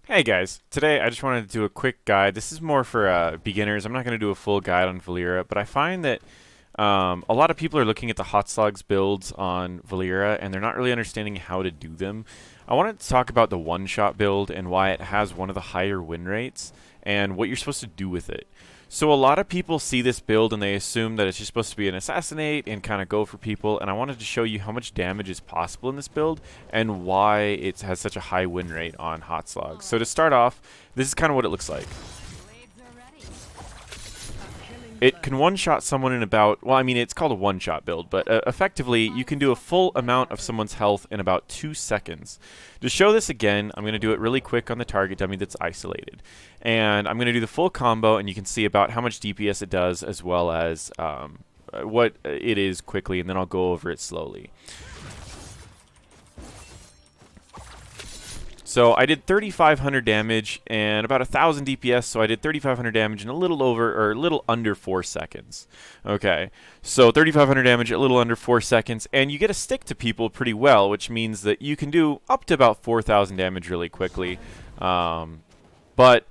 Hey guys, today I just wanted to do a quick guide. This is more for beginners. I'm not going to do a full guide on Valeera, but I find that a lot of people are looking at the hotslogs builds on Valeera and they're not really understanding how to do them. I wanted to talk about the one-shot build and why it has one of the higher win rates and what you're supposed to do with it. So a lot of people see this build and they assume that it's just supposed to be an assassinate and kind of go for people, and I wanted to show you how much damage is possible in this build and why it has such a high win rate on hotslogs. So to start off, this is kind of what it looks like. It can one-shot someone in about, well, I mean, it's called a one-shot build, but effectively, you can do a full amount of someone's health in about 2 seconds. To show this again, I'm going to do it really quick on the target dummy that's isolated. And I'm going to do the full combo, and you can see about how much DPS it does, as well as what it is quickly, and then I'll go over it slowly. So I did 3,500 damage and about 1,000 DPS, so I did 3,500 damage in a little over, or a little under 4 seconds. Okay, so 3,500 damage, a little under 4 seconds, and you get to stick to people pretty well, which means that you can do up to about 4,000 damage really quickly. But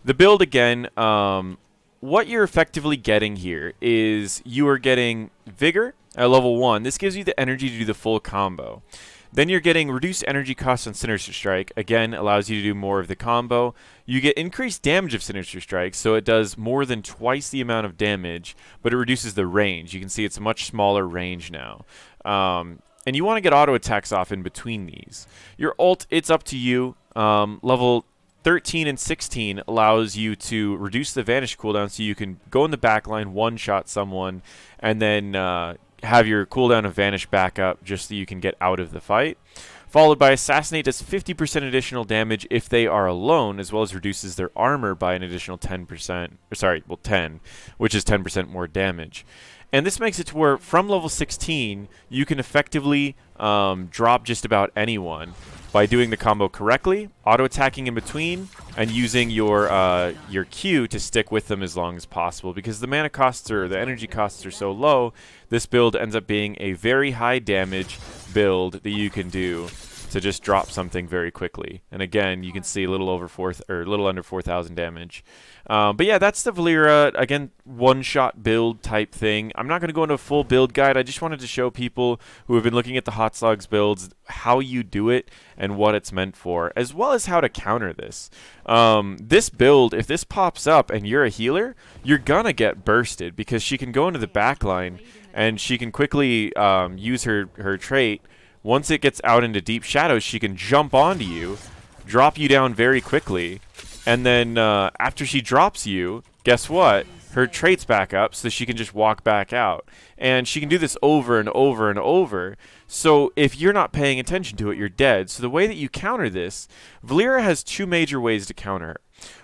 the build again, what you're effectively getting here is you are getting Vigor at level 1. This gives you the energy to do the full combo. Then you're getting reduced energy costs on Sinister Strike. Again, allows you to do more of the combo. You get increased damage of Sinister Strike, so it does more than twice the amount of damage, but it reduces the range. You can see it's a much smaller range now. And you want to get auto attacks off in between these. Your ult, it's up to you. Level 13 and 16 allows you to reduce the vanish cooldown, so you can go in the backline, one-shot someone, and then have your cooldown of vanish back up just so you can get out of the fight. Followed by assassinate does 50% additional damage if they are alone, as well as reduces their armor by an additional 10%, or sorry, well 10, which is 10% more damage. And this makes it to where from level 16 you can effectively drop just about anyone by doing the combo correctly, auto-attacking in between, and using your Q to stick with them as long as possible. Because the mana costs or the energy costs are so low, this build ends up being a very high damage build that you can do to just drop something very quickly. And again, you can see a little over a little under 4,000 damage. But yeah, that's the Valeera, again, one-shot build type thing. I'm not going to go into a full build guide. I just wanted to show people who have been looking at the hotslogs builds how you do it and what it's meant for, as well as how to counter this. This build, if this pops up and you're a healer, you're gonna get bursted because she can go into the backline and she can quickly use her trait. Once it gets out into deep shadows, she can jump onto you, drop you down very quickly, and then after she drops you, guess what? Her trait's back up, so she can just walk back out. And she can do this over and over and over. So if you're not paying attention to it, you're dead. So the way that you counter this, Valeera has 2 major ways to counter her.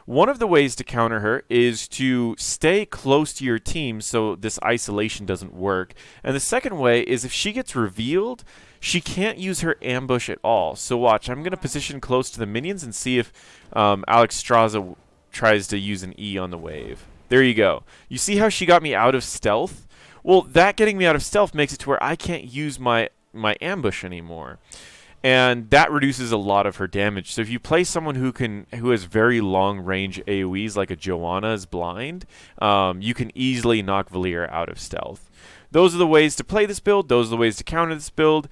One of the ways to counter her is to stay close to your team so this isolation doesn't work. And the second way is if she gets revealed, she can't use her ambush at all. So watch, I'm going to position close to the minions and see if Alex Straza tries to use an E on the wave. There you go. You see how she got me out of stealth? Well, that getting me out of stealth makes it to where I can't use my ambush anymore. And that reduces a lot of her damage. So if you play someone who has very long range AoEs like a Joanna's blind, you can easily knock Valeera out of stealth. Those are the ways to play this build. Those are the ways to counter this build.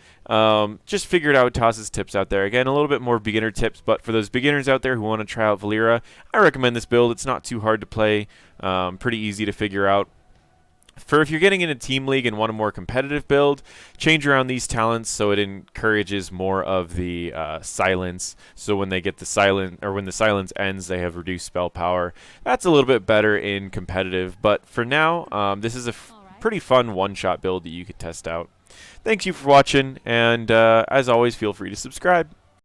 Just figured out tosses tips out there. Again, a little bit more beginner tips, but for those beginners out there who want to try out Valeera, I recommend this build. It's not too hard to play, pretty easy to figure out. For if you're getting into Team League and want a more competitive build, change around these talents so it encourages more of the silence. So when they get the silent, or when the silence ends, they have reduced spell power. That's a little bit better in competitive, but for now, this is a pretty fun one-shot build that you could test out. Thank you for watching, and as always, feel free to subscribe.